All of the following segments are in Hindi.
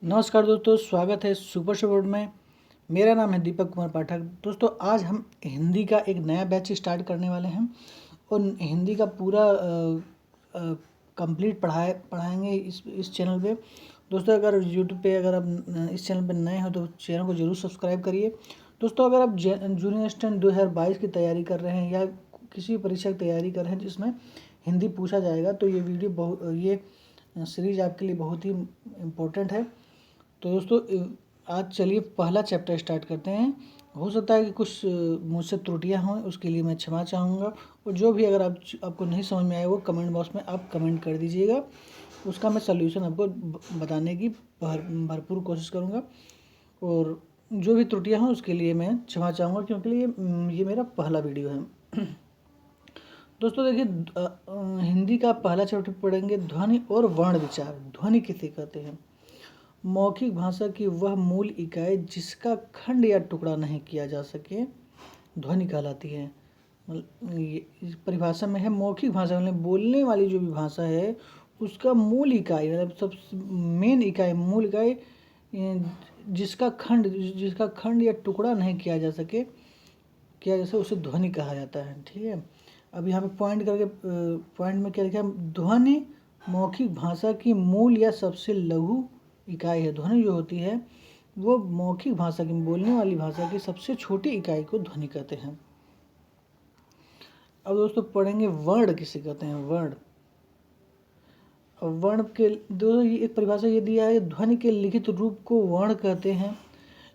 नमस्कार दोस्तों, स्वागत है सुपर शॉर्ट में। मेरा नाम है दीपक कुमार पाठक। दोस्तों, आज हम हिंदी का एक नया बैच स्टार्ट करने वाले हैं और हिंदी का पूरा कंप्लीट पढ़ाएंगे इस चैनल पे। दोस्तों, अगर यूट्यूब पे अगर आप इस चैनल पे नए हो तो चैनल को जरूर सब्सक्राइब करिए। दोस्तों, अगर आप जूनियर स्टैंड 2022 की तैयारी कर रहे हैं या किसी परीक्षा की तैयारी कर रहे हैं जिसमें हिंदी पूछा जाएगा तो ये सीरीज आपके लिए बहुत ही इम्पोर्टेंट है। तो दोस्तों, आज चलिए पहला चैप्टर स्टार्ट करते हैं। हो सकता है कि कुछ मुझसे त्रुटियां हों, उसके लिए मैं क्षमा चाहूँगा। और जो भी अगर आपको नहीं समझ में आए वो कमेंट बॉक्स में आप कमेंट कर दीजिएगा, उसका मैं सल्यूशन आपको बताने की भरपूर कोशिश करूँगा। और जो भी त्रुटियां हों उसके लिए मैं क्षमा चाहूँगा, क्योंकि ये मेरा पहला वीडियो है। दोस्तों देखिए, हिंदी का पहला चैप्टर पढ़ेंगे ध्वनि और वर्ण विचार। ध्वनि किसे कहते हैं? मौखिक भाषा की वह मूल इकाई जिसका खंड या टुकड़ा नहीं किया जा सके ध्वनि कहलाती है। इस परिभाषा में है मौखिक भाषा मतलब बोलने वाली जो भी भाषा है उसका मूल इकाई मतलब सब मेन इकाई मूल इकाई जिसका खंड या टुकड़ा नहीं किया जा सके उसे ध्वनि कहा जाता है। ठीक है, अब यहाँ पे पॉइंट में क्या लिखा है? ध्वनि मौखिक भाषा की मूल या सबसे लघु इकाई है। ध्वनि जो होती है वो मौखिक भाषा की बोलने वाली भाषा की सबसे छोटी इकाई को ध्वनि कहते हैं। अब दोस्तों पढ़ेंगे वर्ण किसे कहते हैं। वर्ण के दोस्तों ये एक परिभाषा ये दिया है, ध्वनि के लिखित रूप को वर्ण कहते हैं।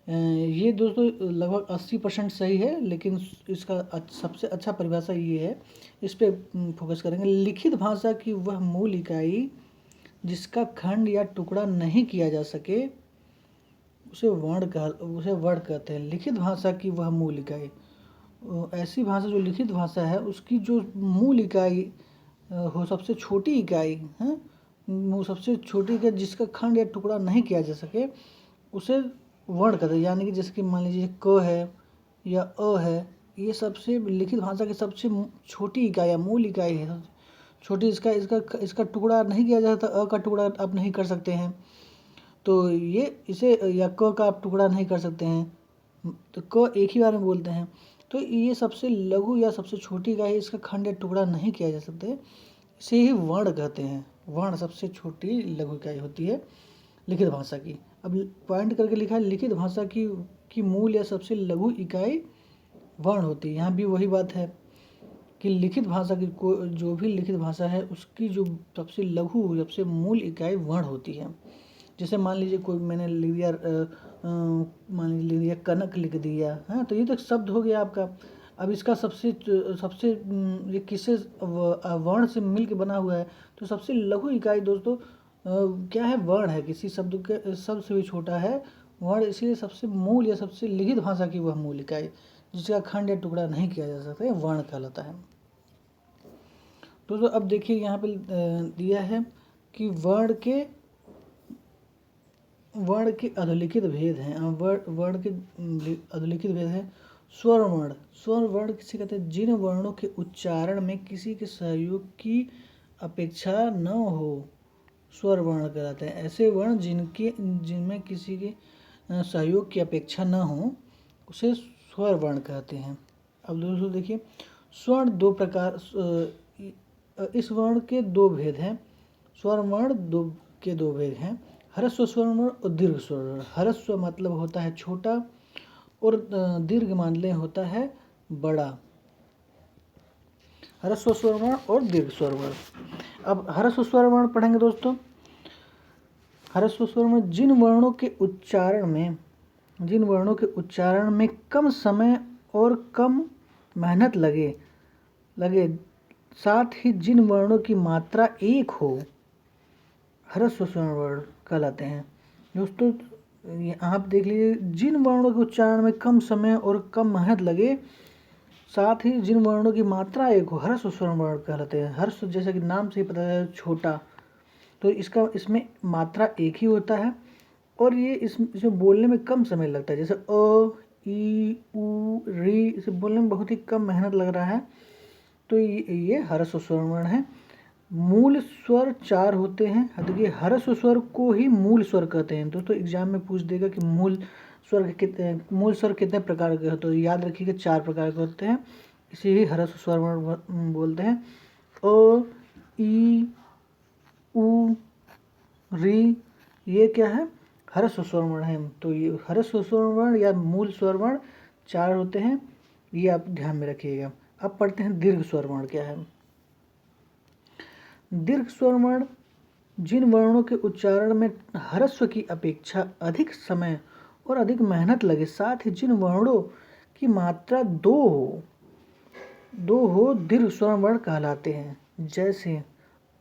ये दोस्तों लगभग 80% सही है, लेकिन इसका सबसे अच्छा परिभाषा ये है, इस पर फोकस करेंगे। लिखित भाषा की वह मूल इकाई जिसका खंड या टुकड़ा नहीं किया जा सके उसे वर्ण कहते हैं। लिखित भाषा की वह मूल इकाई, ऐसी भाषा जो लिखित भाषा है उसकी जो मूल इकाई हो, सबसे छोटी इकाई है, वो सबसे छोटी इकाई जिसका खंड या टुकड़ा नहीं किया जा सके उसे वर्ण कहते हैं। यानी कि जैसे कि मान लीजिए क है या अ है, ये सबसे लिखित भाषा की सबसे छोटी इकाई या मूल इकाई है, छोटी। इसका टुकड़ा नहीं किया जाता, अ का टुकड़ा आप नहीं कर सकते हैं तो ये इसे, या क का आप टुकड़ा नहीं कर सकते हैं तो क एक ही बार में बोलते हैं। तो ये सबसे लघु या सबसे छोटी इकाई, इसका खंड या टुकड़ा नहीं किया जा सकते, इसे ही वर्ण कहते हैं। वर्ण सबसे छोटी लघु इकाई होती है लिखित भाषा की। अब पॉइंट करके लिखा है लिखित भाषा की मूल या सबसे लघु इकाई वर्ण होती है। यहाँ भी वही बात है कि लिखित भाषा की जो भी लिखित भाषा है उसकी जो सबसे लघु सबसे मूल इकाई वर्ण होती है। जैसे मान लीजिए कोई मैंने लिख दिया, मान लीजिए लिख दिया कनक लिख दिया है, तो ये तो एक शब्द हो गया आपका। अब इसका सबसे सबसे ये किससे वर्ण से मिल के बना हुआ है, तो सबसे लघु इकाई दोस्तों क्या है? वर्ण है। किसी शब्द से भी छोटा है वर्ण, इसलिए सबसे मूल या सबसे लिखित भाषा की वह मूल इकाई जिसका खंड या टुकड़ा नहीं किया जा सकता वर्ण कहलाता है। दोस्तों अब देखिए यहाँ पे दिया है कि वर्ण के अधोलिखित भेद हैं। वर्ण के अधोलिखित भेद हैं। स्वर वर्ण किसे कहते हैं? जिन वर्णों के उच्चारण में किसी के सहयोग की अपेक्षा न हो स्वर वर्ण कहलाते हैं। ऐसे वर्ण जिनमें किसी के सहयोग की अपेक्षा न हो उसे स्वर वर्ण कहते हैं। अब दोस्तों देखिए, स्वर्ण दो प्रकार, इस वर्ण के दो भेद हैं। स्वर वर्ण के दो भेद हैं, ह्रस्व स्वर वर्ण और दीर्घ स्वर वर्ण। ह्रस्व मतलब होता है छोटा और दीर्घ मान लें होता है बड़ा। ह्रस्व स्वर वर्ण और दीर्घ स्वर वर्ण। अब ह्रस्व स्वर वर्ण पढ़ेंगे दोस्तों। ह्रस्व स्वर में जिन वर्णों के उच्चारण में कम समय और कम मेहनत लगे साथ ही जिन वर्णों की मात्रा एक हो ह्रस्व स्वर वर्ण कहलाते हैं। दोस्तों आप देख लीजिए, जिन वर्णों के उच्चारण में कम समय और कम मेहनत लगे साथ ही जिन वर्णों की मात्रा एक हो ह्रस्व स्वर वर्ण कहलाते हैं। ह्रस्व जैसे कि नाम से ही पता है छोटा, तो इसमें मात्रा एक ही होता है और ये इसमें बोलने में कम समय लगता है। जैसे अ, ई, उ, री, इसे बोलने में बहुत ही कम मेहनत लग रहा है, तो ये ह्रस्व स्वर वर्ण है। मूल स्वर 4 होते हैं। देखिए ह्रस्व स्वर को ही मूल स्वर कहते हैं। दोस्तों एग्जाम में पूछ देगा कि मूल स्वर कितने प्रकार के होते हैं, तो याद रखिएगा 4 प्रकार के होते हैं। इसे ही ह्रस्व स्वर वर्ण बोलते हैं। अ, ई, उ, री, ये क्या है? ह्रस्व स्वर वर्ण है। तो ये ह्रस्व स्वर वर्ण या मूल स्वर वर्ण 4 होते हैं, ये आप ध्यान में रखिएगा। अब पढ़ते हैं दीर्घ स्वर वर्ण क्या है। दीर्घ स्वर वर्ण जिन वर्णों के उच्चारण में ह्रस्व की अपेक्षा अधिक समय और अधिक मेहनत लगे, साथ ही जिन वर्णों की मात्रा दो हो दीर्घ स्वर वर्ण कहलाते हैं। जैसे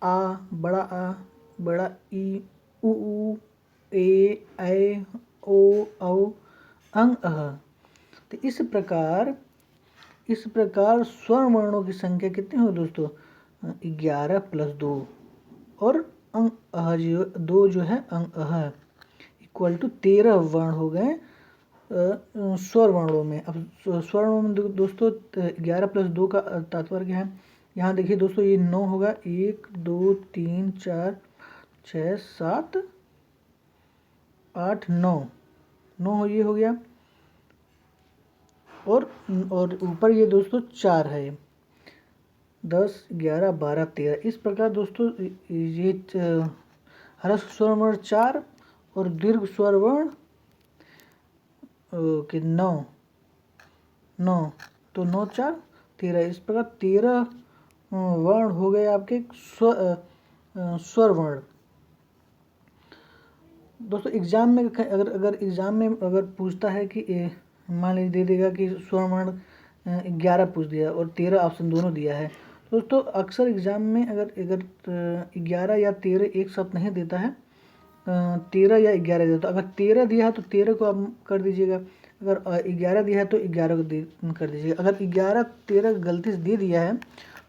आ, बड़ा ई, उ, ए, ओ, औ, अंग, अह। तो इस प्रकार स्वर वर्णों की संख्या कितनी हो दोस्तों? 11 + 2 और अंग अह जो है अंग अह इक्वल टू 13 वर्ण हो गए स्वर वर्णों में। अब स्वर वर्णों में दोस्तों 11 + 2 का तात्पर्य क्या है? यहाँ देखिए दोस्तों ये 9 होगा। 1 2 3 4 6 7 8 9 ये हो गया। और ऊपर ये दोस्तों 4 है। 10 11 12 13। इस प्रकार दोस्तों ये ह्रस्व स्वर वर्ण 4 और दीर्घ स्वर वर्ण के 9 तो 9 4 13। इस प्रकार 13 वर्ण हो गए आपके स्वर वर्ण। दोस्तों एग्जाम में अगर एग्जाम में अगर पूछता है कि मान लीजिए दे देगा कि स्वर वर्ण 11 पूछ दिया और 13 ऑप्शन दोनों दिया है। दोस्तों अक्सर एग्जाम में अगर 11 या 13 एक साथ नहीं देता है, 13 या 11 देता है। अगर 13 दिया है तो 13 को आप कर दीजिएगा, अगर 11 दिया है तो 11 को कर दीजिएगा। अगर 11 13 गलती से दे दिया है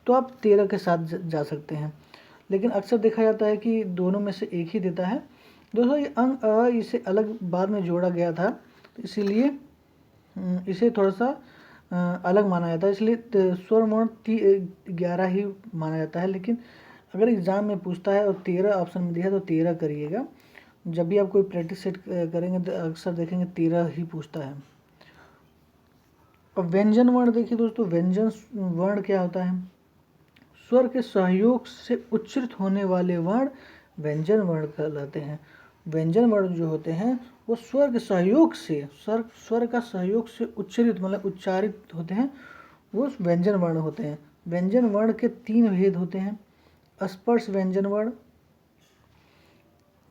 तो आप 13 के साथ जा सकते हैं। लेकिन अक्सर देखा जाता है कि दोनों में से एक ही देता है। दोस्तों ये अंग अ इसे अलग बाद में जोड़ा गया था, तो इसीलिए इसे थोड़ा सा अलग माना जाता है, इसलिए स्वर वर्ण 11 ही माना जाता है। लेकिन अगर एग्ज़ाम में पूछता है और 13 ऑप्शन में दिया है तो 13 करिएगा। जब भी आप कोई प्रैक्टिस सेट करेंगे तो अक्सर देखेंगे 13 ही पूछता है। अब व्यंजन वर्ण देखिए दोस्तों, व्यंजन वर्ण क्या होता है? स्वर के सहयोग से उच्चारित होने वाले वर्ण व्यंजन वर्ण कहलाते हैं। व्यंजन वर्ण जो होते हैं वो स्वर के सहयोग से स्वर का सहयोग से उच्चारित मतलब उच्चारित होते हैं, वो व्यंजन वर्ण होते हैं। व्यंजन वर्ण के 3 भेद होते हैं। स्पर्श व्यंजन वर्ण,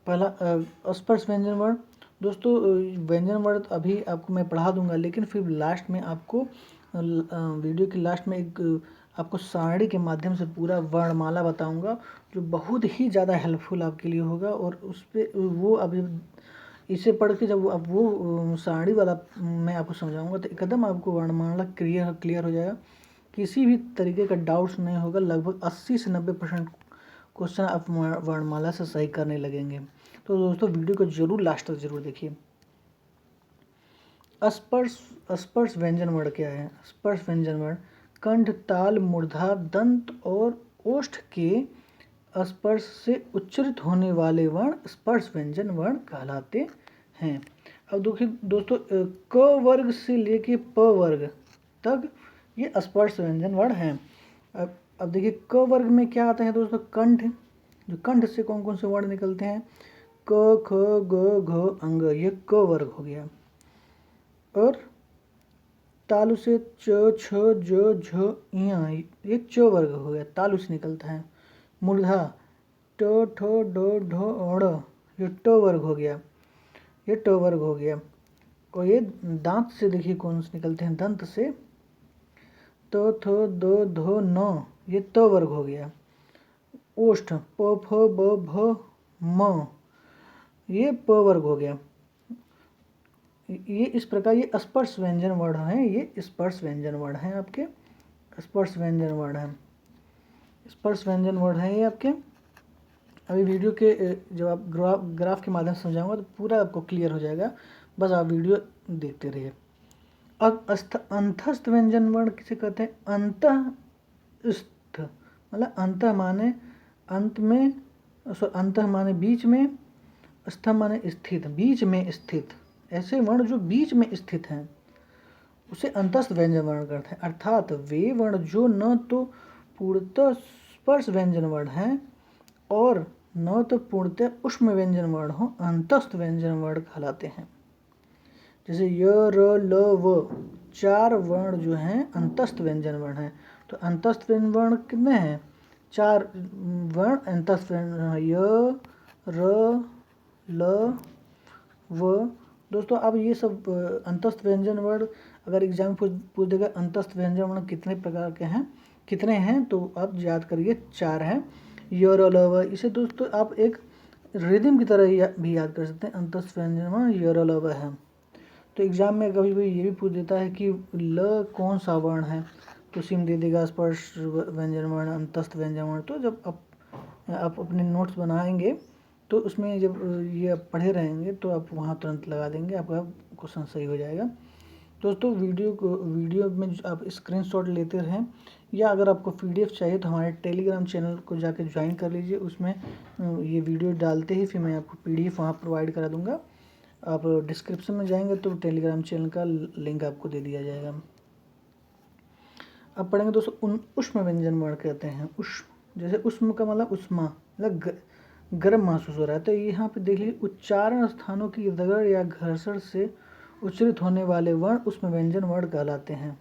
पहला स्पर्श व्यंजन वर्ण। दोस्तों व्यंजन वर्ण अभी आपको मैं पढ़ा दूंगा, लेकिन फिर लास्ट में आपको वीडियो के लास्ट में एक आपको सारणी के माध्यम से पूरा वर्णमाला बताऊंगा, जो बहुत ही ज़्यादा हेल्पफुल आपके लिए होगा। और उस पर वो अभी इसे पढ़ के जब अब वो सारणी वाला मैं आपको समझाऊंगा तो एकदम आपको वर्णमाला क्लियर हो जाएगा। किसी भी तरीके का डाउट्स नहीं होगा। लगभग 80 से 90% क्वेश्चन आप वर्णमाला से सही करने लगेंगे। तो दोस्तों वीडियो को जरूर लास्ट तक जरूर देखिए। स्पर्श व्यंजन वर्ण क्या है? स्पर्श व्यंजन वर्ण कंठ, ताल, मूर्धा, दंत और ओष्ठ के स्पर्श से उच्चारित होने वाले वर्ण स्पर्श व्यंजन वर्ण कहलाते हैं। अब देखिए दोस्तों क वर्ग से लेके प वर्ग तक ये स्पर्श व्यंजन वर्ण हैं। अब देखिए क वर्ग में क्या आता है दोस्तों? कंठ। जो कंठ से कौन कौन से वर्ण निकलते हैं? क, ख, ग, घ, अंग, ये क वर्ग हो गया। और तालु से च, छ, ज, झ, इया, ये च वर्ग हो गया, तालु से निकलता है। मूर्धा ट, ठ, ड, ढ, ण, ये ट वर्ग हो गया, ये ट वर्ग हो गया। और ये दांत से देखिए कौन से निकलते हैं? दंत से त, थ, द, ध, न, ये त वर्ग हो गया। ओष्ठ प, फ, ब, भ, म, ये प वर्ग हो गया। ये इस प्रकार ये स्पर्श व्यंजन वर्ण हैं, ये स्पर्श व्यंजन वर्ण हैं आपके, स्पर्श व्यंजन वर्ण हैं, स्पर्श व्यंजन वर्ण हैं ये आपके। अभी वीडियो के जब आप ग्राफ के माध्यम से समझाऊंगा तो पूरा आपको क्लियर हो जाएगा, बस आप वीडियो देखते रहिए। अब अंतस्थ व्यंजन वर्ण किसे कहते हैं? अंतस्थ मतलब अंत माने अंत में, अंतः माने बीच में, स्थ माने स्थित, बीच में स्थित। ऐसे वर्ण जो बीच में स्थित हैं उसे अंतस्थ व्यंजन वर्ण कहते हैं। अर्थात वे वर्ण जो न तो पूर्णतः स्पर्श व्यंजन वर्ण हैं और न तो पूर्णतः ऊष्म व्यंजन वर्ण हो, अंतस्थ व्यंजन वर्ण कहलाते हैं। जैसे य, र, ल, व 4 वर्ण जो हैं अंतस्थ व्यंजन वर्ण हैं। तो अंतस्थ व्यंजन वर्ण कितने हैं? 4 वर्ण अंतस्थ व्यंजन, य, र, ल, व। दोस्तों अब ये सब अंतस्थ व्यंजन वर्ण अगर एग्जाम पूछ देगा अंतस्थ व्यंजन वर्ण कितने प्रकार के हैं, कितने हैं, तो आप याद करिए 4 हैं, य, र, ल, व। इसे दोस्तों आप एक रिदम की तरह भी याद कर सकते हैं, अंतस्थ व्यंजन वर्ण य, र, ल, व है। तो एग्जाम में कभी कभी ये भी पूछ देता है कि ल कौन सा वर्ण है, तो सिम दे देगा स्पर्श व्यंजन वर्ण, अंतस्थ व्यंजन वर्ण। तो जब आप अपने नोट्स बनाएंगे तो उसमें जब ये आप पढ़े रहेंगे तो आप वहाँ तुरंत लगा देंगे, आपका क्वेश्चन सही हो जाएगा। दोस्तों वीडियो में आप स्क्रीनशॉट लेते रहें, या अगर आपको पीडीएफ चाहिए तो हमारे टेलीग्राम चैनल को जाकर ज्वाइन कर लीजिए। उसमें ये वीडियो डालते ही फिर मैं आपको पीडीएफ वहाँ प्रोवाइड करा दूँगा। आप डिस्क्रिप्शन में जाएंगे तो टेलीग्राम चैनल का लिंक आपको दे दिया जाएगा। अब पढ़ेंगे दोस्तों ऊष्म व्यंजन वर्ण कहते हैं। उष्म, जैसे उष्म का मतलब उष्मा, मतलब गर्म महसूस हो रहा है। तो यहाँ पे देख लीजिए, उच्चारण स्थानों की रगड़ या घर्षण से उच्चरित होने वाले वर्ण उष्म व्यंजन वर्ण कहलाते हैं।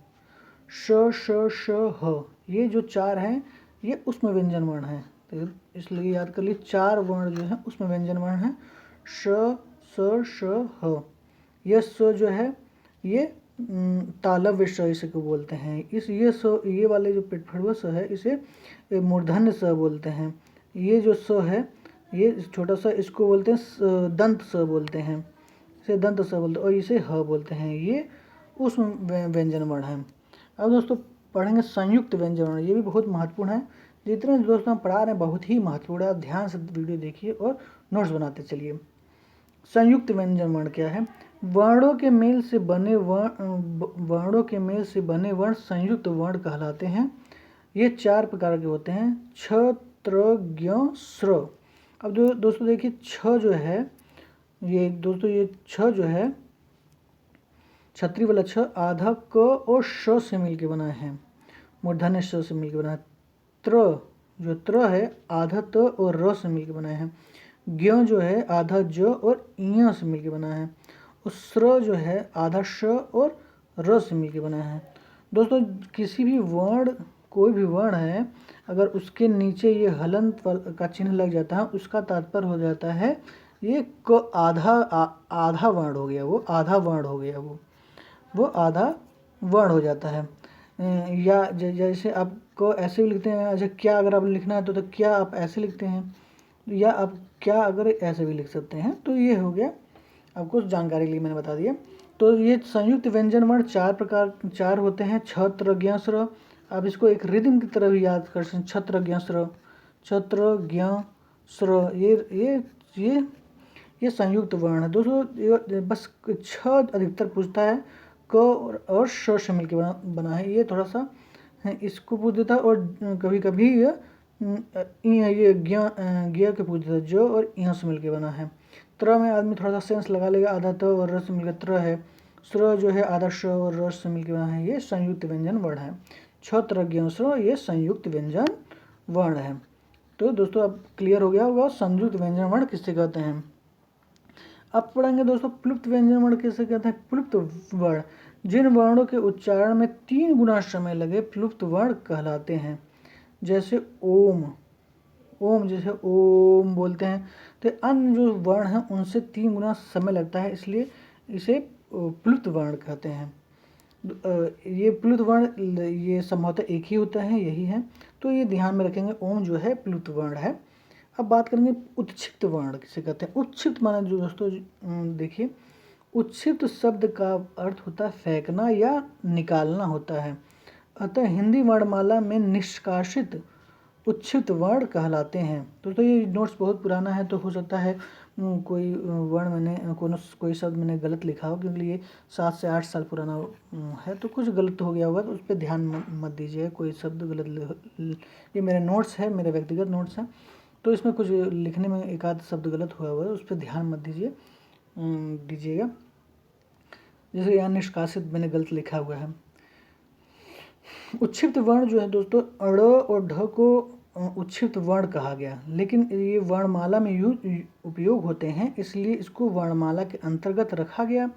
श, श, श, ह, ये जो 4 हैं ये उष्म व्यंजन वर्ण हैं। तो इसलिए याद कर लीजिए 4 वर्ण जो है उष्म व्यंजन वर्ण हैं। श, स, श, ह। यह स जो है ये तालव्य स इसे को बोलते हैं। ये वाले जो पेटफड़ुआ स है इसे मूर्धन्य स बोलते हैं। ये जो स है ये छोटा सा इसको बोलते हैं दंत स बोलते हैं, इसे दंत स बोलते हैं, और इसे ह बोलते हैं। ये उष्म व्यंजन वर्ण है। अब दोस्तों पढ़ेंगे संयुक्त व्यंजन वर्ण, ये भी बहुत महत्वपूर्ण है। जितने दोस्तों हम पढ़ा रहे हैं बहुत ही महत्वपूर्ण है, ध्यान से वीडियो देखिए और नोट्स बनाते चलिए। संयुक्त व्यंजन वर्ण क्या है? वर्णों के मेल से बने वर्ण संयुक्त वर्ण कहलाते हैं। ये 4 प्रकार के होते हैं, छ, त्र, ज्ञ, स्र। अब जो दोस्तों देखिए छ जो है ये दोस्तों ये छ जो है छतरी वाला छ आधा क और श से मिलके बना है, मूर्धन्य श से मिलके बना है। त्र जो त्र है आधा त और र से मिलके बना है। ज्ञ जो है आधा ज और इ से मिलके बना है। और स्र जो है आधा श और र से मिलके बना है। दोस्तों किसी भी वर्ण, कोई भी वर्ण है अगर उसके नीचे ये हलंत का चिन्ह लग जाता है उसका तात्पर्य हो जाता है ये क आधा वर्ण हो गया, वो आधा वर्ण हो गया, वो आधा वर्ण हो जाता है। या जैसे आप को ऐसे भी लिखते हैं, अच्छा क्या अगर आप लिखना है तो क्या आप ऐसे लिखते हैं, या आप क्या अगर ऐसे भी लिख सकते हैं। तो ये हो गया, आपको जानकारी के लिए मैंने बता दिया। तो ये संयुक्त व्यंजन वर्ण 4 होते हैं, छत्र, ज्ञ, स्र। आप इसको एक रिदम की तरह भी याद कर सकते हैं, छत्र, ज्ञ, स्र, छत्र, ज्ञ, स्र। ये संयुक्त वर्ण है दोस्तों। बस छ अधिकतर पूछता है, क और श से मिलकर बना है, ये थोड़ा सा इसको पूछ देता है। और कभी कभी ये ज्ञ के पूछ देता है, जो और यहाँ से मिलकर बना है। त्र में आदमी थोड़ा सा सेंस लगा लेगा, आधा त और र से मिलकर त्र है। स्र जो है आधा श और र से मिलकर बना है, ये संयुक्त व्यंजन वर्ण है। छत्र, ज्ञ, स्र ये संयुक्त व्यंजन वर्ण है। तो दोस्तों अब क्लियर हो गया होगा संयुक्त व्यंजन वर्ण किससे कहते हैं। अब पढ़ेंगे दोस्तों प्लुप्त व्यंजन वर्ण किसे कहते हैं। प्लुप्त वर्ण जिन वर्णों के उच्चारण में 3 गुना समय लगे प्लुप्त वर्ण कहलाते हैं। जैसे ओम, जैसे ओम बोलते हैं तो अन्य जो वर्ण हैं उनसे 3 गुना समय लगता है, इसलिए इसे प्लुप्त वर्ण कहते हैं। ये प्लुप्त वर्ण ये संभवतः एक ही होता है, यही है, तो ये ध्यान में रखेंगे। ओम जो है प्लुप्त वर्ण है। अब बात करेंगे उत्क्षिप्त वर्ण किसे कहते हैं। उत्क्षिप्त माने जो दोस्तों देखिए, उत्क्षिप्त शब्द का अर्थ होता है फेंकना या निकालना होता है। अतः हिंदी वर्णमाला में निष्कासित उत्क्षिप्त वर्ण कहलाते हैं। दोस्तों ये नोट्स बहुत पुराना है तो हो सकता है कोई वर्ण मैंने कोई शब्द मैंने गलत लिखा हो, क्योंकि ये 7 से 8 साल पुराना है, तो कुछ गलत हो गया होगा, तो उस पर ध्यान मत दीजिए। कोई शब्द गलत, ये मेरे नोट्स है, मेरे व्यक्तिगत नोट्स हैं, तो इसमें कुछ लिखने में एक आध शब्द गलत हुआ हुआ है, उस पर ध्यान मत दीजिएगा। जैसे यहाँ निष्कासित मैंने गलत लिखा हुआ है। उच्छिष्ट वर्ण जो है दोस्तों, अड़ और ढ को उच्छिष्ट वर्ण कहा गया, लेकिन ये वर्णमाला में उपयोग होते हैं, इसलिए इसको वर्णमाला के अंतर्गत रखा गया,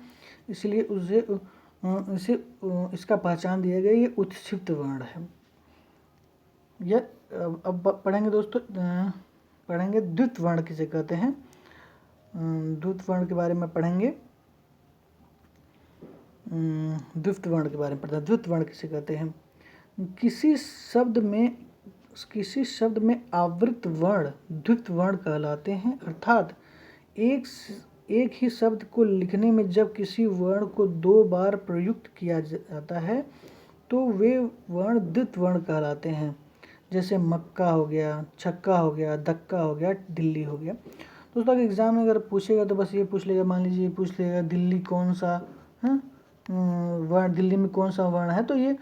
इसलिए इसे इसका पहचान दिया गया, ये उच्छिष्ट वर्ण है। यह अब पढ़ेंगे दोस्तों, पढ़ेंगे द्वित वर्ण किसे कहते हैं। द्वित वर्ण के बारे में पढ़ेंगे, द्वित वर्ण के बारे में पढ़ते हैं। द्वित वर्ण किसे कहते हैं? किसी शब्द में आवृत वर्ण द्वित वर्ण कहलाते हैं, अर्थात एक ही शब्द को लिखने में जब किसी वर्ण को 2 बार प्रयुक्त किया जाता है तो वे वर्ण द्वित वर्ण कहलाते हैं। जैसे मक्का हो गया, छक्का हो गया, धक्का हो गया, दिल्ली हो गया। दोस्तों एग्जाम में अगर पूछेगा तो बस ये पूछ लेगा, मान लीजिए पूछ लेगा दिल्ली कौन सा है वर्ण, दिल्ली में कौन सा वर्ण है, तो ये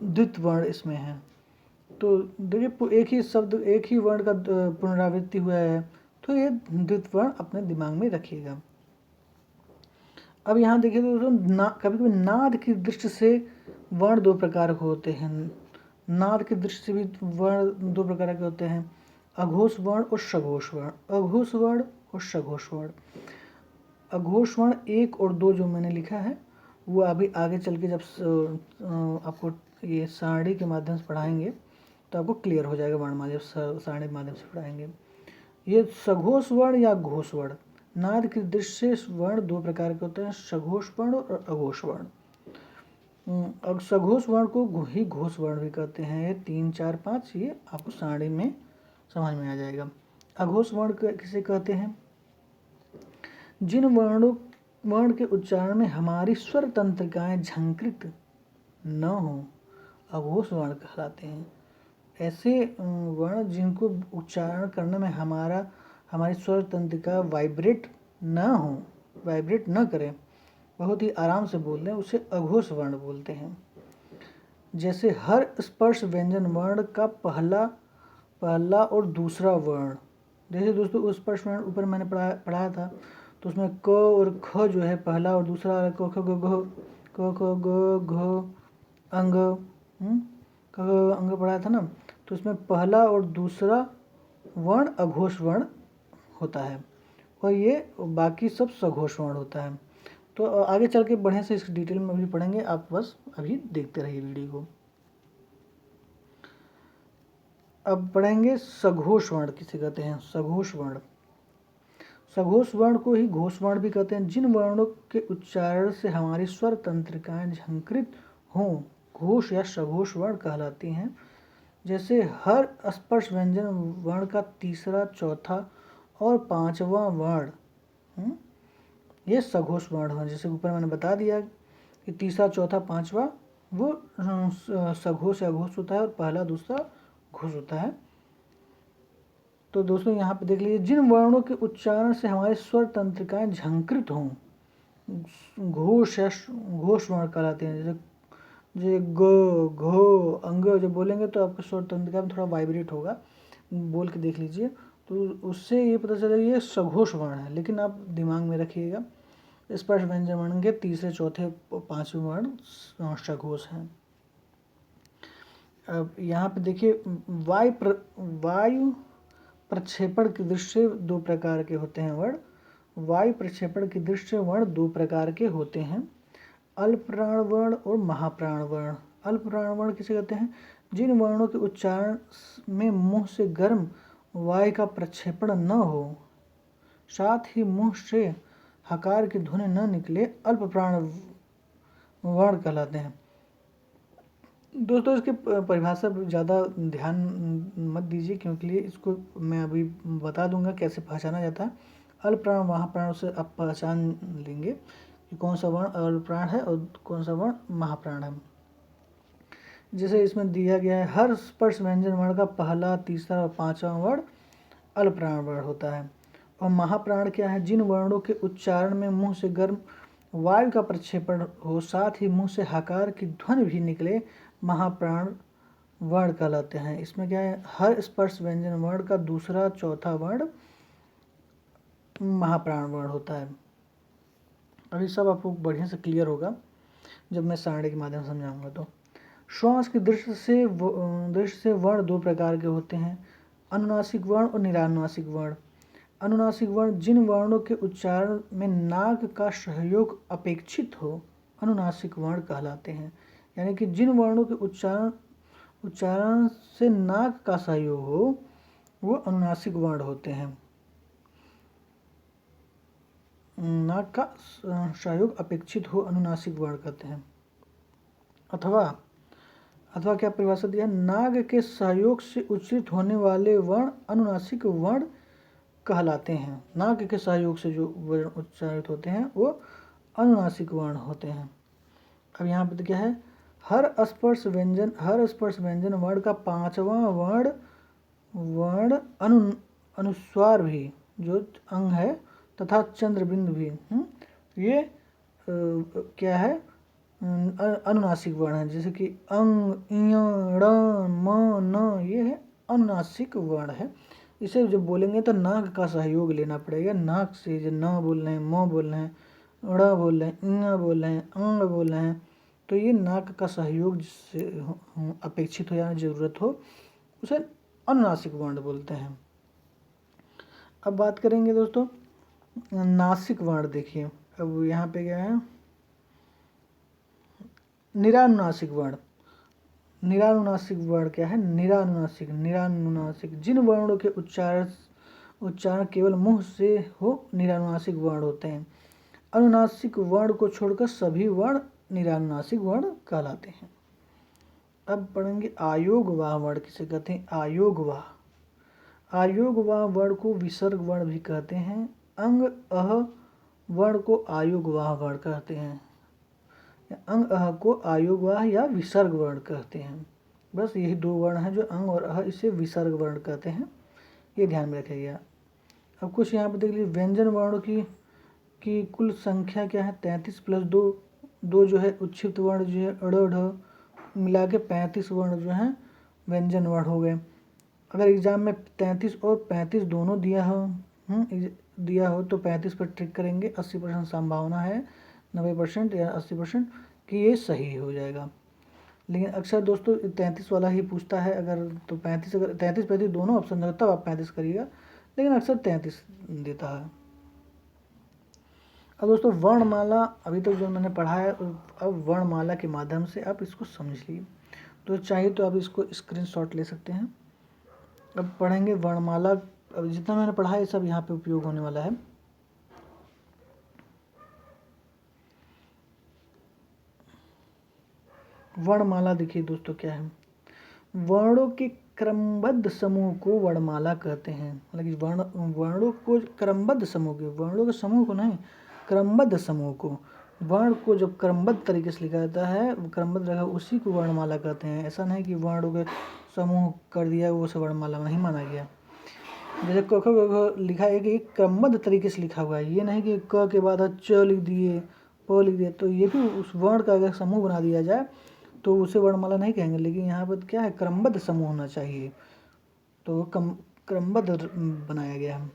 द्वित वर्ण इसमें है। तो देखिए एक ही शब्द एक ही वर्ण का पुनरावृत्ति हुआ है, तो ये द्वित वर्ण अपने दिमाग में रखिएगा। अब यहाँ देखिए दोस्तों, कभी कभी नाद की दृष्टि से वर्ण 2 प्रकार के होते हैं। नाद की दृष्टि से भी वर्ण 2 प्रकार के होते हैं, अघोष वर्ण और सघोष वर्ण। अघोष वर्ण और सघोष वर्ण। अघोष वर्ण 1 और 2 जो मैंने लिखा है वो अभी आगे चल के जब आपको ये सारणी के माध्यम से पढ़ाएंगे तो आपको क्लियर हो जाएगा, वर्णमाला सारणी के माध्यम से पढ़ाएंगे। ये सघोष वर्ण या घोष वर्ण। नाद की दृष्टि से वर्ण 2 प्रकार के होते हैं, सघोष वर्ण और अघोष वर्ण। और सघोष वर्ण को ही घोष वर्ण भी कहते हैं। ये 3, 4, 5 ये आपको सारणी में समझ में आ जाएगा। अघोष वर्ण किसे कहते हैं? जिन वर्ण के उच्चारण में हमारी स्वर तंत्रिकाएं झंकृत न हो, अघोष वर्ण कहलाते हैं। ऐसे वर्ण जिनको उच्चारण करने में हमारी स्वर तंत्रिका वाइब्रेट न करे, बहुत ही आराम से बोल रहे हैं, उसे अघोष वर्ण बोलते हैं। जैसे हर स्पर्श व्यंजन वर्ण का पहला और दूसरा वर्ण। जैसे दोस्तों स्पर्श वर्ण ऊपर मैंने पढ़ाया था, तो उसमें क और ख जो है पहला और दूसरा, क ख ग घ अंग अंग पढ़ाया था ना, तो उसमें पहला और दूसरा वर्ण अघोष वर्ण होता है और ये बाकी सब सघोष वर्ण होता है। तो आगे चल के बढ़े से इस डिटेल में भी पढ़ेंगे, आप बस अभी देखते रहिए वीडियो को। अब पढ़ेंगे सघोष वर्ण किसे कहते हैं। सघोष वर्ण, सघोष वर्ण को ही घोष वर्ण भी कहते हैं। जिन वर्णों के उच्चारण से हमारी स्वर तंत्रिकाएं झंकृत हों, घोष या सघोष वर्ण कहलाती हैं। जैसे हर स्पर्श व्यंजन वर्ण का तीसरा, चौथा और 5वां वर्ण ये सघोष वर्ण है। जैसे ऊपर मैंने बता दिया कि तीसरा, चौथा, 5वां वो सघोष या घोष होता है और पहला, दूसरा घोष होता है। तो दोस्तों यहाँ पे देख लीजिए, जिन वर्णों के उच्चारण से हमारे स्वर तंत्रिकाएं झंकृत हों, घोष वर्ण कहलाते हैं। जैसे ग घ अंग जब बोलेंगे तो आपके स्वर तंत्रिका में थोड़ा वाइब्रेट होगा, बोल के देख लीजिए, तो उससे ये पता चलेगा ये सघोष वर्ण है। लेकिन आप दिमाग में रखिएगा, स्पर्श व्यंजन वर्ण के तीसरे, चौथे, 5वें वर्ण सघोष हैं। अब यहाँ पे देखिए, वायु प्रक्षेपण की दृष्टि से 2 प्रकार के होते हैं वर्ण। वायु प्रक्षेपण की दृष्टि से वर्ण 2 प्रकार के होते हैं, अल्पप्राण वर्ण और महाप्राण वर्ण। अल्पप्राण वर्ण किसे कहते हैं? जिन वर्णों के उच्चारण में मुंह से गर्म वायु का प्रक्षेपण न हो, साथ ही मुंह से हकार की ध्वनि न निकले, अल्पप्राण वर्ण कहलाते हैं। दोस्तों इसकी परिभाषा ज़्यादा ध्यान मत दीजिए, क्योंकि इसको मैं अभी बता दूंगा कैसे पहचाना जाता है। अल्पप्राण महाप्राण से आप पहचान लेंगे कि कौन सा वर्ण अल्पप्राण है और कौन सा वर्ण महाप्राण है। जैसे इसमें दिया गया है, हर स्पर्श व्यंजन वर्ण का पहला, तीसरा और 5वां वर्ण अल्पप्राण वर्ण होता है। और महाप्राण क्या है? जिन वर्णों के उच्चारण में मुंह से गर्म वायु का प्रक्षेपण हो, साथ ही मुंह से हकार की ध्वनि भी निकले, महाप्राण वर्ण कहलाते हैं। इसमें क्या है? हर स्पर्श व्यंजन वर्ण का दूसरा चौथा वर्ण महाप्राण वर्ण होता है। अभी सब आपको बढ़िया से क्लियर होगा जब मैं सारणी के माध्यम से समझाऊंगा। तो श्वास की दृष्टि से वर्ण दो प्रकार के होते हैं, अनुनासिक वर्ण और निरानुनासिक वर्ण। अनुनासिक वर्ण जिन वर्णों के उच्चारण में नाक का सहयोग अपेक्षित हो, अनुनासिक वर्ण कहलाते हैं। यानी कि जिन वर्णों के उच्चारण से नाक का सहयोग हो, वो अनुनासिक वर्ण होते हैं। नाक का सहयोग अपेक्षित हो, अनुनासिक वर्ण कहते हैं। अथवा क्या परिभाषा दिया? नाक के सहयोग से उच्चारित होने वाले वर्ण अनुनासिक वर्ण कहलाते हैं। नाक के सहयोग से जो वर्ण उच्चारित होते हैं वो अनुनासिक वर्ण होते हैं। अब यहाँ पे तो क्या है? हर स्पर्श व्यंजन वर्ण का पांचवा वर्ण अनुस्वार भी, जो अंग है, तथा चंद्रबिंदु भी, ये क्या है? अनुनासिक वर्ण है। जैसे कि अंग, ङ, ण, म, न, ये है अनुनासिक वर्ण है। इसे जब बोलेंगे तो नाक का सहयोग लेना पड़ेगा। नाक से जो न बोल रहे हैं, म बोल रहे हैं, ड़ बोल रहे हैं, ङ बोल रहे हैं, अंग बोल रहे हैं, तो ये नाक का सहयोग जिससे अपेक्षित हो या ज़रूरत हो, उसे अनुनासिक वर्ण बोलते हैं। अब बात करेंगे दोस्तों नासिक वर्ण। देखिए अब यहाँ पे क्या है? निरानुनासिक वर्ण। निरानुनासिक वर्ण क्या है? निरानुनासिक जिन वर्णों के उच्चारण केवल मुंह से हो, निरानुनासिक वर्ण होते हैं। अनुनासिक वर्ण को छोड़कर सभी वर्ण निरानुनासिक वर्ण कहलाते हैं। अब पढ़ेंगे आयोगवाह वर्ण किसे कहते हैं? आयोगवाह वर्ण को विसर्ग वर्ण भी कहते हैं। अंग अह वर्ण को आयोगवाह वर्ण कहते हैं। अंग अह को आयोगवाह या विसर्ग वर्ण कहते हैं। बस यही दो वर्ण हैं जो अंग और अह, इसे विसर्ग वर्ण कहते हैं, ये ध्यान में रखिएगा। अब कुछ यहाँ पे देख लीजिए, व्यंजन वर्णों की कुल संख्या क्या है? 33 + 2 जो है उच्छिष्ट वर्ण जो है अड़ ढ मिला के 35 वर्ण जो हैं व्यंजन वर्ण हो गए। अगर एग्जाम में 33 और 35 दोनों दिया हो तो 35 पर ट्रिक करेंगे। 80% संभावना है, 90% या 80% कि ये सही हो जाएगा। लेकिन अक्सर दोस्तों 33 वाला ही पूछता है। अगर 33 दोनों ऑप्शन हो तब आप 35 करिएगा, लेकिन अक्सर 33 देता है। अब दोस्तों वर्णमाला अभी तक जो मैंने पढ़ा है, अब वर्णमाला के माध्यम से आप इसको समझ लीजिए। तो चाहिए तो आप इसको स्क्रीनशॉट ले सकते हैं। अब पढ़ेंगे वर्णमाला। अब जितना मैंने पढ़ा है सब यहाँ पे उपयोग होने वाला है। वर्णमाला देखिए दोस्तों क्या है? वर्णों के क्रमबद्ध समूह को वर्णमाला कहते हैं। मतलब कि वर्णों को क्रमबद्ध समूह के, वर्णों के समूह को नहीं, क्रमबद्ध समूह को, वर्ण को जब क्रमबद्ध तरीके से लिखा जाता है, क्रमबद्ध रखा, उसी को वर्णमाला कहते हैं। ऐसा नहीं कि वर्णों के समूह कर दिया वो सब वर्णमाला नहीं माना गया। जैसे क ख लिखा है कि क्रमबद्ध तरीके से लिखा हुआ है, ये नहीं कि क के बाद च लिख दिए, प लिख दिए, तो ये भी उस वर्ण का अगर समूह बना दिया जाए तो उसे वर्णमाला नहीं कहेंगे। लेकिन यहाँ पर क्या है? क्रमबद्ध समूह होना चाहिए, तो क्रमबद्ध बनाया गया है।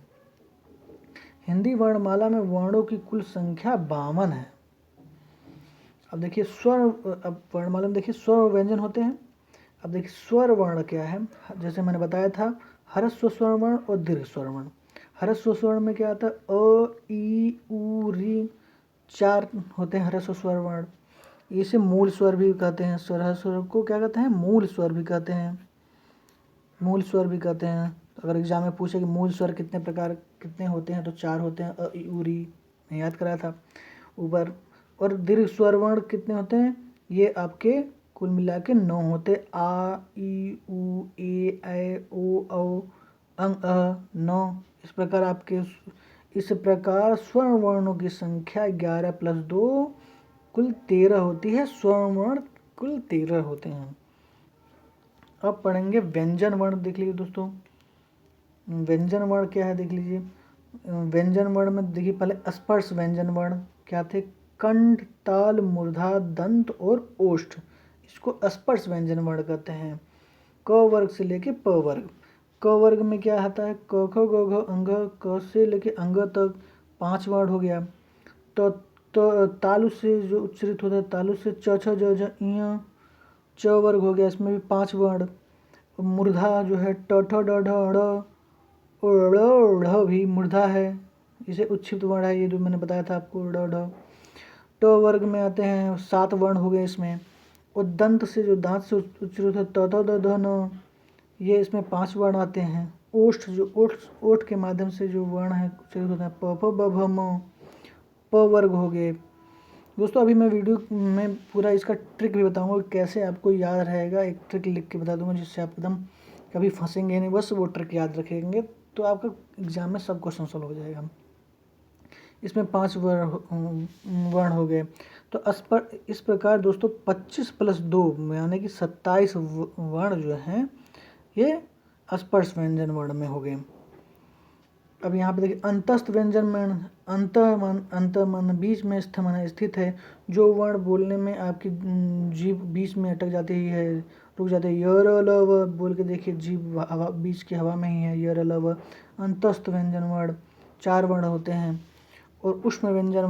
हिंदी वर्णमाला में वर्णों की कुल संख्या 52 है। अब देखिए स्वर, अब वर्णमाला में देखिए स्वर और व्यंजन होते हैं। अब देखिए स्वर वर्ण क्या है? जैसे मैंने बताया था, ह्रस्व स्वर वर्ण और दीर्घ स्वर वर्ण। ह्रस्व स्वर में क्या आता है? अ, ई, उ, री, 4 होते हैं ह्रस्व स्वर वर्ण। इसे मूल स्वर भी कहते हैं। स्वर को क्या कहते हैं? मूल स्वर भी कहते हैं। मूल स्वर भी कहते हैं। अगर एग्जाम में पूछे कि मूल स्वर कितने होते हैं, तो 4 होते हैं। अ, ई, उ, री मैं याद कराया था ऊपर। और दीर्घ स्वर वर्ण कितने होते हैं? ये आपके कुल मिला के 9 होते। आ, ई, उ, ए, ऐ, ओ, औ, अंग, अ, 9। इस प्रकार स्वर वर्णों की संख्या 11 + 2 कुल 13 होती है। स्वर वर्ण कुल 13 होते हैं। अब पढ़ेंगे व्यंजन वर्ण। देख लीजिए दोस्तों, व्यंजन वर्ण क्या है? देख लीजिए, व्यंजन वर्ण में देखिए पहले स्पर्श व्यंजन वर्ण क्या थे, कंठ, ताल, मूर्धा, दंत और ओष्ठ, इसको स्पर्श व्यंजन वर्ण कहते हैं। क वर्ग से लेके प वर्ग। क वर्ग में क्या आता है, क ख ग घ अंग, क से लेके अंग तक 5 वर्ण हो गया। तो तालु से जो उच्चरित होता है, तालु से च छ ज झ ञ, च वर्ग हो गया, इसमें भी 5 वर्ण। मूर्धा जो है ट ठ ड ढ ड़, और ढ़ भी मूर्धा है, इसे उच्छिप्त वर्ण है, ये जो मैंने बताया था आपको ड़ ढ। ट वर्ग में आते हैं 7 वर्ण हो गए इसमें। और दंत से जो दांत से उच्चरित होता है त थ द ध न, ये इसमें 5 वर्ण आते हैं। ओष्ठ जो ओठ के माध्यम से जो वर्ण है उच्चरित होता है प फ ब भ म, प वर्ग हो गए। दोस्तों अभी मैं वीडियो में पूरा इसका ट्रिक भी बताऊंगा कैसे आपको याद रहेगा, एक ट्रिक लिख के बता दूंगा जिससे आप एकदम कभी फंसेंगे नहीं, बस वो ट्रिक याद रखेंगे तो आपका एग्जाम में सब क्वेश्चन सॉल्व हो जाएगा। इसमें 5 वर्ण हो गए। तो इस प्रकार दोस्तों 25 + 2 यानी कि 27 वर्ण जो हैं ये स्पर्श व्यंजन वर्ण में हो गए। अब यहाँ पे देखिए अंतस्थ व्यंजन वर्ण, अंत मन बीच में, स्थ मन स्थित है, जो वर्ण बोलने में आपकी जीभ बीच में अटक जाती है, रुक जाती है। य र ल व बोल के देखिए जीभ हवा बीच की हवा में ही है, य र ल व। अंतस्थ व्यंजन वर्ण 4 वर्ण होते हैं। और उष्म व्यंजन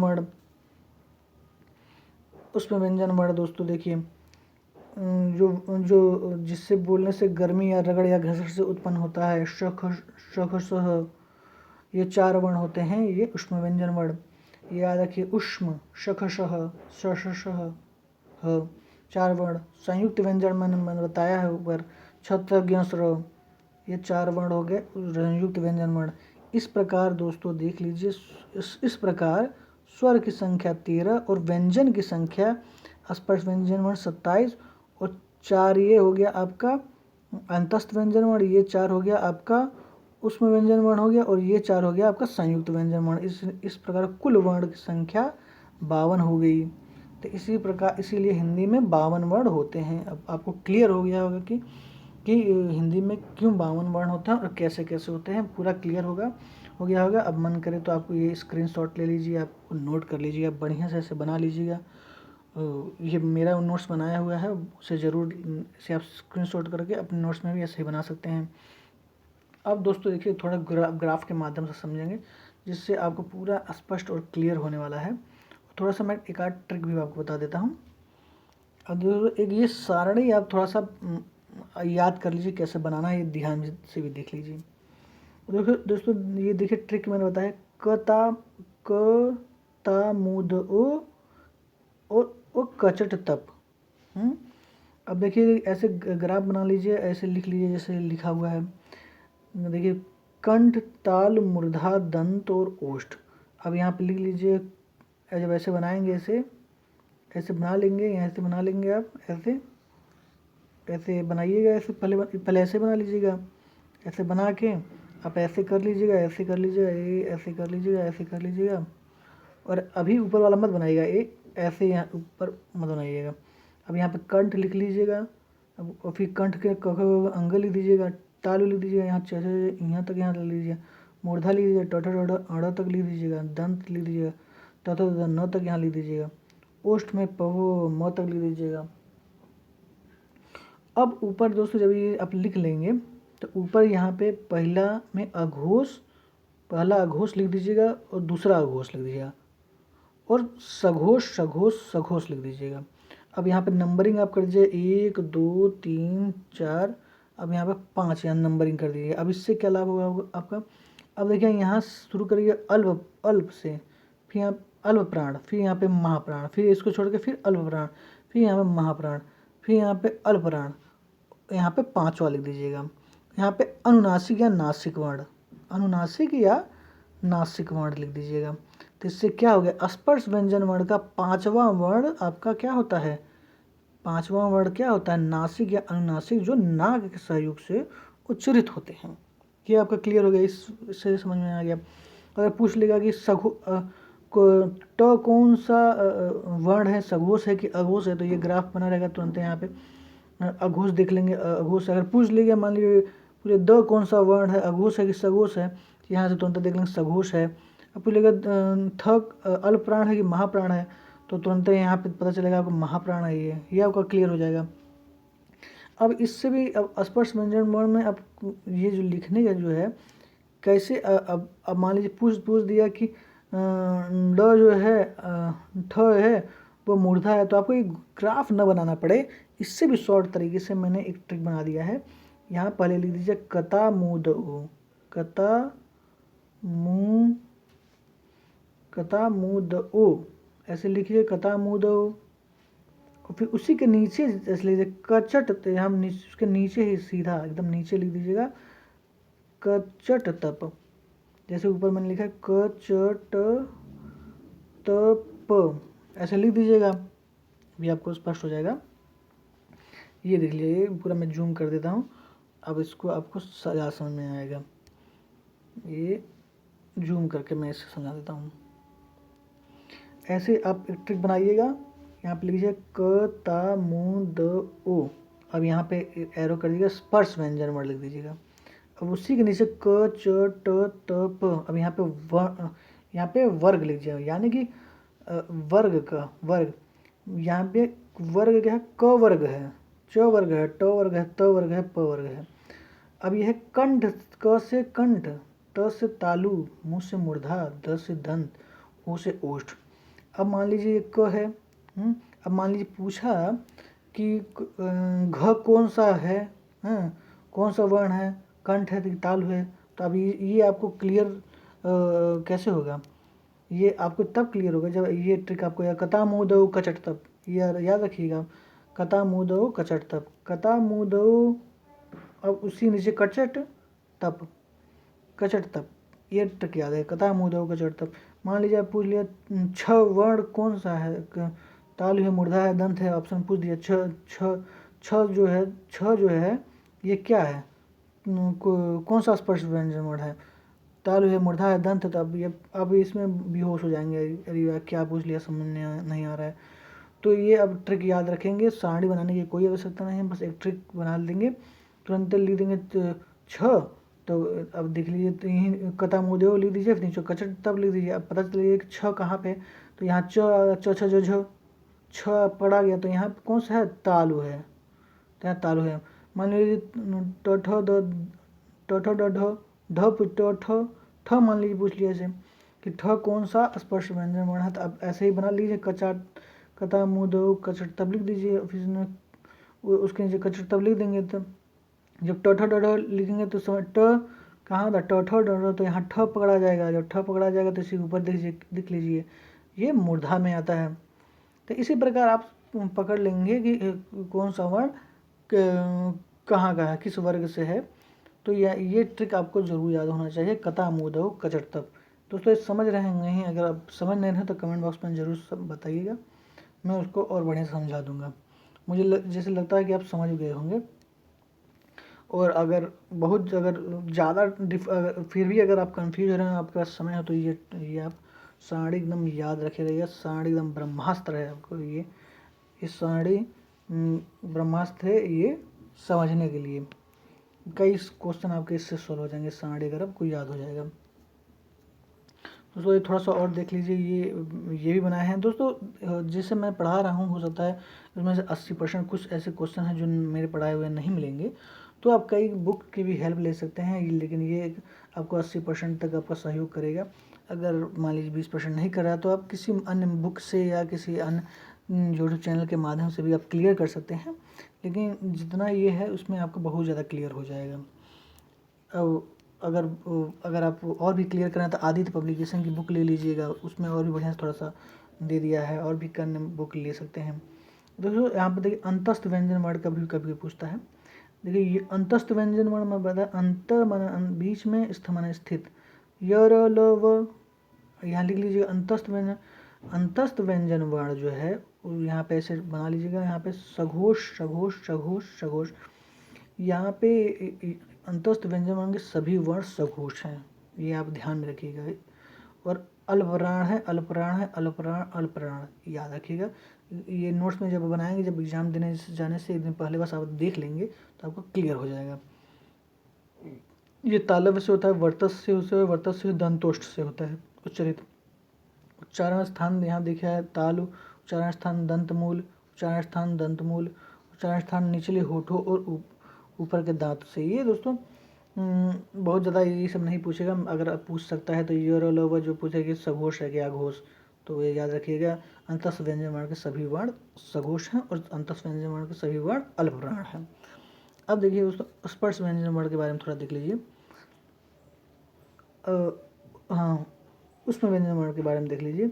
वर्ण, दोस्तों देखिए जो जो जिससे बोलने से गर्मी या रगड़ या घसट से उत्पन्न होता है, शख शख सह, ये 4 वर्ण होते हैं, ये उष्म व्यंजन वर्ण। याद रखिए उष्म शखशः शशशः ह, 4 वर्ण। संयुक्त व्यंजन मैंने बताया है ऊपर, छत्र ज्ञ ये 4 वर्ण हो गए संयुक्त व्यंजन वर्ण। इस प्रकार दोस्तों देख लीजिए, इस प्रकार स्वर की संख्या 13 और व्यंजन की संख्या स्पर्श व्यंजन वर्ण 27 और 4 ये हो गया आपका अंतस्थ व्यंजन वर्ण, ये 4 हो गया आपका उष्म व्यंजन वर्ण हो गया, और ये 4 हो गया आपका संयुक्त व्यंजन वर्ण। इस प्रकार कुल वर्ण की संख्या 52 हो गई। तो इसी प्रकार इसीलिए हिंदी में 52 वर्ण होते हैं। अब आपको क्लियर हो गया होगा कि हिंदी में क्यों 52 वर्ण होते हैं और कैसे कैसे होते हैं, पूरा क्लियर हो गया होगा। अब मन करे तो आपको ये स्क्रीनशॉट ले लीजिए, आपको नोट कर लीजिए, आप बढ़िया से ऐसे बना लीजिएगा। ये मेरा नोट्स बनाया हुआ है, उसे ज़रूर इसे आप स्क्रीनशॉट करके अपने नोट्स में भी ऐसे ही बना सकते हैं। अब दोस्तों देखिए थोड़ा ग्राफ के माध्यम से समझेंगे जिससे आपको पूरा स्पष्ट और क्लियर होने वाला है। थोड़ा सा मैं एक आध ट्रिक भी आपको बता देता हूँ। अब एक ये सारणी आप थोड़ा सा याद कर लीजिए कैसे बनाना है, ये ध्यान से भी देख लीजिए। देखो दोस्तों ये देखिए ट्रिक मैंने बताया, क ता मुद ओ और कचट तप। अब देखिए ऐसे ग्राफ बना लीजिए, ऐसे लिख लीजिए जैसे लिखा हुआ है। देखिए कंठ, ताल, मूर्धा, दंत और ओष्ठ। अब यहाँ पे लिख लीजिए, जब ऐसे बनाएंगे ऐसे बना लेंगे, यहाँ से बना लेंगे आप ऐसे बनाइएगा, ऐसे पहले ऐसे बना लीजिएगा, ऐसे बना के आप ऐसे कर लीजिएगा, ऐसे कर लीजिएगा, ऐसे कर लीजिएगा, ऐसे कर लीजिएगा। और अभी ऊपर वाला मत बनाइएगा, ऐसे यहाँ ऊपर मत बनाइएगा। अब यहाँ पे कंठ लिख लीजिएगा, अब और फिर कंठ के अंग लिख दीजिएगा, तालु लिख दीजिएगा, यहाँ यहाँ तक यहाँ लिख लीजिए, मूर्धा लिख दीजिएगा, ट अड़ तक लिख दीजिएगा, दंत लिख दीजिएगा, त न तक यहाँ लिख दीजिएगा, ओष्ठ में पहो म तक लिख दीजिएगा। अब ऊपर दोस्तों जब ये आप लिख लेंगे तो ऊपर यहाँ पे पहला अघोष लिख दीजिएगा और दूसरा अघोष लिख दीजिएगा, और सघोष लिख दीजिएगा। अब यहाँ पे नंबरिंग आप कर दीजिए 1 2 3 4, अब यहाँ पे 5 यहाँ नंबरिंग कर दीजिए। अब इससे क्या लाभ होगा आपका, अब देखिए यहाँ शुरू करिए अल्प से, फिर यहाँ अल्प प्राण, फिर यहाँ पे महाप्राण, फिर इसको छोड़ के फिर अल्प प्राण, फिर यहाँ पे महाप्राण, फिर यहाँ पे अल्प प्राण, यहाँ पे 5वां लिख दीजिएगा। यहाँ पे अनुनासिक या नासिक वर्ण लिख दीजिएगा। तो इससे क्या हो गया, स्पर्श व्यंजन वर्ण का 5वां वर्ण आपका क्या होता है, 5वां वर्ण क्या होता है, नासिक या अनुनासिक, जो नाक के सहयोग से उच्चरित होते हैं। ये आपका क्लियर हो गया, इससे समझ में आ गया। अगर पूछ लेगा कि कौन सा वर्ण है, सघोष है कि अघोष है, तो ये ग्राफ बना रहेगा तुरंत। यहाँ पे अघोष देख लेंगे, अघोष अगर पूछ लिया मान लीजिए पूरे द कौन सा वर्ण है, अघोष है कि सघोष है, यहाँ से तुरंत देख लेंगे सघोष है। अब पूछेगा थ अल्प प्राण है कि महाप्राण है, तो तुरंत यहाँ पे पता चलेगा आपको महाप्राण है, ये आपका क्लियर हो जाएगा। अब इससे भी अब स्पर्श व्यंजन वर्ण में अब ये जो लिखने का जो है कैसे, अब मान लीजिए पूछ दिया कि ड जो है ठ है वो मूर्धा है, तो आपको एक ग्राफ न बनाना पड़े, इससे भी शॉर्ट तरीके से मैंने एक ट्रिक बना दिया है। यहाँ पहले लिख दीजिए कता मुद ओ, कता मुद ओ, ऐसे लिखिए कता मुद ओ। और फिर उसी के नीचे जैसे लीजिए कचट, तो हम उसके नीचे ही सीधा एकदम नीचे लिख दीजिएगा कचट तप, जैसे ऊपर मैंने लिखा है कचट तप, ऐसे लिख दीजिएगा, भी आपको स्पष्ट हो जाएगा। ये देख लीजिए पूरा मैं जूम कर देता हूँ, अब इसको आपको ज़्यादा समझ में आएगा। ये जूम करके मैं इसे समझा देता हूँ। ऐसे आप एक ट्रिक बनाइएगा, यहाँ पे लिखिए क ता मु द ओ, अब यहाँ पे एरो कर दीजिएगा, स्पर्श व्यंजन वर्ण लिख दीजिएगा। अब उसी के नीचे क च ट त प, अब यहाँ पे वर्ग लिख दीजिएगा, यानी कि वर्ग का वर्ग, यहाँ पे वर्ग क्या है, क वर्ग है, च वर्ग है, ट वर्ग है, त वर्ग है, प वर्ग है। अब यह है कंठ, क से कंठ, त से तालु, मुँह से मूर्धा, द से दंत, ओ से ओष्ठ। अब मान लीजिए क है, अब मान लीजिए पूछा कि घ कौन सा है, कौन सा वर्ण है, कंठ है कि तालु है, तो अब ये आपको क्लियर कैसे होगा, ये आपको तब क्लियर होगा जब ये ट्रिक आपको याद, कता मुँह दो कचट तप, ये याद रखिएगा, कता मुँह दो कचट तप, कता मुँह दो, अब उसी नीचे कचट तप, कचट तप, ये ट्रिक याद है, कता मुँह दो कचट तप। मान लीजिए आप पूछ लिया छ वर्ण कौन सा है, तालु है, मूर्धा है, दंत है, ऑप्शन पूछ दिया, छ जो है ये क्या है, कौन सा स्पर्श व्यंजन वर्ण है, तालु है, मूर्धा है, दंत है, तो अब इसमें बेहोश हो जाएंगे, अरे क्या पूछ लिया, समझ नहीं आ रहा है। तो ये अब ट्रिक याद रखेंगे, सारणी बनाने की कोई आवश्यकता नहीं है, बस एक ट्रिक बना लेंगे, तुरंत लिख देंगे छ, तो अब देख लीजिए, तो यहीं कता मुदेव लिख दीजिए, फिर नीचे कचट तब लिख दीजिए, अब पता चलिए कि छ कहाँ पे, तो यहाँ च छ पड़ा गया, तो यहाँ कौन सा है, तालु है, तो यहाँ तालु है। मान लीजिए ट ठ ड ठ मान लीजिए पूछ लिया ऐसे कि ठ कौन सा स्पर्श व्यंजन वर्ण है, तो अब ऐसे ही बना लीजिए, कता मुँह दो कचट तब लिख दीजिए, फिर उसके नीचे कचट तब लिख देंगे, तब जब ट ठ ड लिखेंगे तो समझ ट कहाँ था, ट ठ ड, तो यहाँ ठ पकड़ा जाएगा, जब ठ पकड़ा जाएगा तो इसी ऊपर देख लीजिए ये मूर्धा में आता है। तो इसी प्रकार आप पकड़ लेंगे कि कौन सा वर्ण कहाँ का है, किस वर्ग से है। तो ये ट्रिक आपको ज़रूर याद होना चाहिए, कता मुँह दो कचट तप। दोस्तों ये समझ रहे हैं नहीं, अगर आप समझ नहीं रहे तो कमेंट बॉक्स में ज़रूर सब बताइएगा, मैं उसको और बढ़िया समझा दूंगा। मुझे जैसे लगता है कि आप समझ गए होंगे, और अगर ज़्यादा फिर भी अगर आप कंफ्यूज हो रहे हैं, आपके पास समय हो, तो ये आप सारणी एकदम याद रखे रहिएगा, सारणी एकदम ब्रह्मास्त्र है आपको, ये सारणी ब्रह्मास्त्र है ये समझने के लिए। कई क्वेश्चन आपके इससे सॉल्व हो जाएंगे, सारणी अगर आपको याद हो जाएगा। दोस्तों ये थोड़ा सा और देख लीजिए, ये भी बनाए हैं दोस्तों, जिसे मैं पढ़ा रहा हूँ, हो सकता है उसमें से 80% कुछ ऐसे क्वेश्चन हैं जो मेरे पढ़ाए हुए नहीं मिलेंगे, तो आप कई बुक की भी हेल्प ले सकते हैं, लेकिन ये आपको 80% तक आपका सहयोग करेगा। अगर मान लीजिए 20% नहीं कर रहा, तो आप किसी अन्य बुक से या किसी अन्य यूट्यूब चैनल के माध्यम से भी आप क्लियर कर सकते हैं, लेकिन जितना ये है उसमें आपको बहुत ज़्यादा क्लियर हो जाएगा। अब अगर आप और भी क्लियर करें तो आदित्य पब्लिकेशन की बुक ले लीजिएगा, उसमें और भी बढ़िया थोड़ा सा दे दिया है, और भी अन्य बुक ले सकते हैं। दोस्तों यहाँ पर देखिए अंतस्थ व्यंजन वर्ण कभी कभी पूछता है। देखिए ये अंतस्थ व्यंजन वर्ण में बता, अंत मन बीच में, स्थ मन स्थित, य र ल व, यहाँ लिख लीजिएगा अंतस्थ व्यंजन वर्ण जो है यहाँ पे ऐसे बना लीजिएगा, यहाँ पे सघोष सघोष सघोष सघोष, यहाँ पे अंतस्थ व्यंजन वर्ण के सभी वर्ण सघोष हैं, ये आप ध्यान में रखिएगा। और अल्पप्राण है, अल्पप्राण है, अल्पप्राण अल्पप्राण, याद रखिएगा। ये नोट्स में जब बनाएंगे, जब एग्जाम देने जाने से एक दिन पहले बस आप देख लेंगे तो आपको क्लियर हो जाएगा। ये तालव्य से होता है, वर्तस्य से, वर्तस्य दंतोष्ठ से होता है उच्चरित। उच्चारण स्थान यहाँ देखा है तालु, उच्चारण स्थान दंतमूल, उच्चारण स्थान दंतमूल, उच्चारण स्थान निचले होठों और ऊपर के दांत से। ये दोस्तों बहुत ज़्यादा ये सब नहीं पूछेगा, अगर आप पूछ सकता है तो ये और लोवर जो पूछेगा सघोष है क्या घोष, तो ये याद रखिएगा। अंतस्थ व्यंजन वर्ण के सभी वर्ण सघोष हैं और अंतस्थ व्यंजन वर्ण के सभी वर्ण अल्पवर्ण हैं। अब देखिए दोस्तों स्पर्श व्यंजन वर्ण के बारे में थोड़ा देख लीजिए। हाँ, उसमें व्यंजन वर्ण के बारे में देख लीजिए।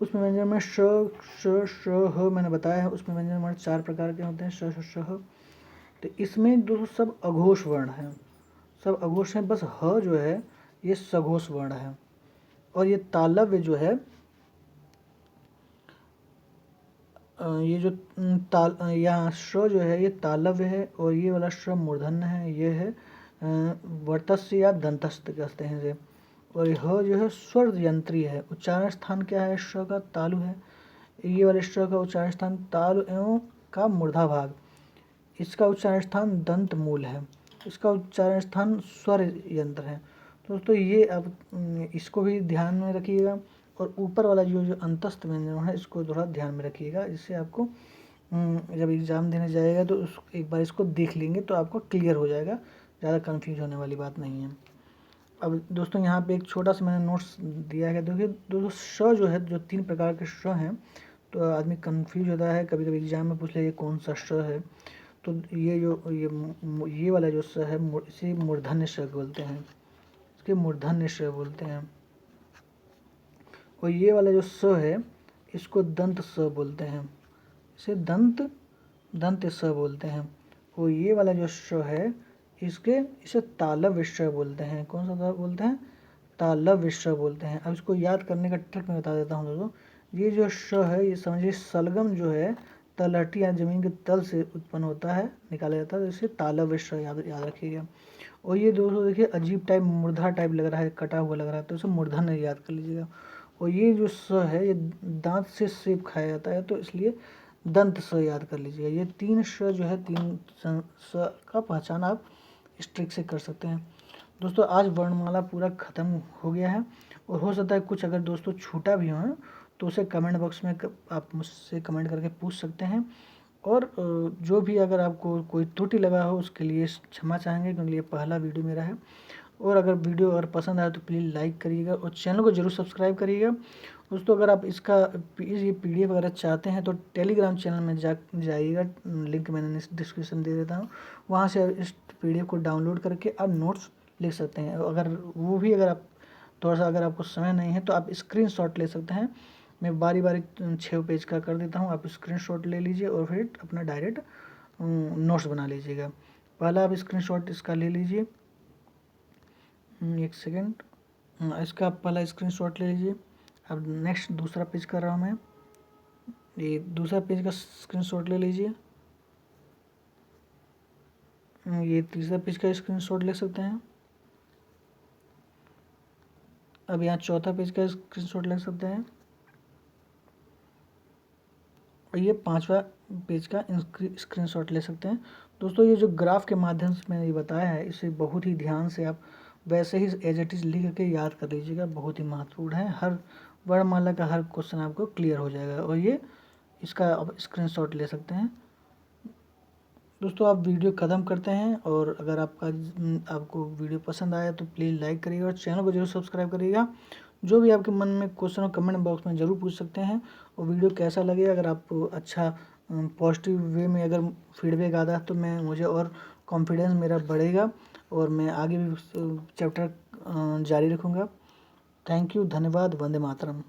उसमें व्यंजन में श ह मैंने बताया है। उसमें व्यंजन वर्ण 4 प्रकार के होते हैं, श ह। तो इसमें दोस्तों सब अघोष वर्ण हैं, सब अघोष हैं, बस ह जो है ये सघोष वर्ण है। और ये तालव्य जो है ये जो यहाँ श जो है ये तालव्य है और ये वाला श मूर्धन्य है, ये है वर्तस्य या दंतस्थ कहते हैं इसे। और ह जो है स्वर यंत्री है। उच्चारण स्थान क्या है श का? तालु है। ये वाले श का उच्चारण स्थान तालु एवं का मूर्धा भाग, इसका उच्चारण स्थान दंत मूल है, इसका उच्चारण स्थान स्वर यंत्र है। दोस्तों ये अब इसको भी ध्यान में रखिएगा। और ऊपर वाला जो अंतस्थ व्यंजन है इसको थोड़ा ध्यान में रखिएगा, जिससे आपको जब एग्ज़ाम देने जाएगा तो एक बार इसको देख लेंगे तो आपको क्लियर हो जाएगा, ज़्यादा कन्फ्यूज होने वाली बात नहीं है। अब दोस्तों यहाँ पे एक छोटा सा मैंने नोट्स दिया है। देखिए दोस्तों श जो है, जो 3 प्रकार के श हैं, तो आदमी कन्फ्यूज होता है, कभी कभी एग्जाम में पूछ ले ये कौन सा श है। तो ये वाला जो स है इसे मूर्धन्य श बोलते हैं, इसके मूर्धन्य श बोलते हैं। और ये वाला जो स है इसको दंत स बोलते हैं, इसे दंत स बोलते हैं। और ये वाला जो श है इसे तालव्य श बोलते हैं। कौन सा बोलते हैं? तालव्य श बोलते हैं। अब इसको याद करने का ट्रिक मैं बता देता हूँ दोस्तों। ये जो श है ये समझिए सलगम जो है तलहटी या जमीन के तल से उत्पन्न होता है, निकाला जाता है, तो इसे तालव्य श याद रखिएगा। और ये दोस्तों देखिए अजीब टाइप मूर्धा टाइप लग रहा है, कटा हुआ लग रहा है, तो इसे मूर्धन्य याद कर लीजिएगा। और ये जो स है ये दांत से सेब खाया जाता है, तो इसलिए दंत स याद कर लीजिएगा। ये 3 श जो है 3 स का पहचान आप इस ट्रिक से कर सकते हैं। दोस्तों आज वर्णमाला पूरा ख़त्म हो गया है, और हो सकता है कुछ अगर दोस्तों छूटा भी हो तो उसे कमेंट बॉक्स में आप मुझसे कमेंट करके पूछ सकते हैं। और जो भी अगर आपको कोई त्रुटि लगा हो उसके लिए क्षमा चाहेंगे, क्योंकि ये पहला वीडियो मेरा है। और अगर वीडियो अगर पसंद आए तो प्लीज़ लाइक करिएगा और चैनल को जरूर सब्सक्राइब करिएगा। दोस्तों अगर आप ये PDF अगर चाहते हैं तो टेलीग्राम चैनल में जाइएगा, लिंक मैंने डिस्क्रिप्शन दे देता हूँ, वहाँ से इस PDF को डाउनलोड करके आप नोट्स लिख सकते हैं। अगर आप थोड़ा सा अगर आपको समय नहीं है तो आप स्क्रीनशॉट ले सकते हैं। मैं बारी 6 पेज का कर देता हूँ, आप स्क्रीनशॉट ले लीजिए और फिर अपना डायरेक्ट नोट्स बना लीजिएगा। पहला आप स्क्रीनशॉट इसका ले लीजिए, 1 सेकेंड, इसका पहला स्क्रीनशॉट ले लीजिए। अब नेक्स्ट दूसरा पेज कर रहा हूँ मैं, ये दूसरा पेज का स्क्रीनशॉट ले लीजिए। ये तीसरा पेज का स्क्रीनशॉट ले सकते हैं। अब यहाँ चौथा पेज का स्क्रीनशॉट ले सकते हैं। और ये 5वां पेज का स्क्रीनशॉट ले सकते हैं। दोस्तों ये जो ग्राफ के माध्यम से मैंने ये बताया है इसे बहुत ही ध्यान से आप वैसे ही एज इट इज़ लिख करके याद कर लीजिएगा, बहुत ही महत्वपूर्ण है। हर वर्णमाला का हर क्वेश्चन आपको क्लियर हो जाएगा। और ये इसका आप स्क्रीनशॉट ले सकते हैं। दोस्तों आप वीडियो ख़त्म करते हैं, और अगर आपको वीडियो पसंद आया तो प्लीज़ लाइक करिएगा और चैनल को जरूर सब्सक्राइब करिएगा। जो भी आपके मन में क्वेश्चन हो कमेंट बॉक्स में ज़रूर पूछ सकते हैं। और वीडियो कैसा लगे, अगर आपको अच्छा पॉजिटिव वे में अगर फीडबैक आता है तो मुझे और कॉन्फिडेंस मेरा बढ़ेगा और मैं आगे भी चैप्टर जारी रखूँगा। थैंक यू, धन्यवाद, वंदे मातरम।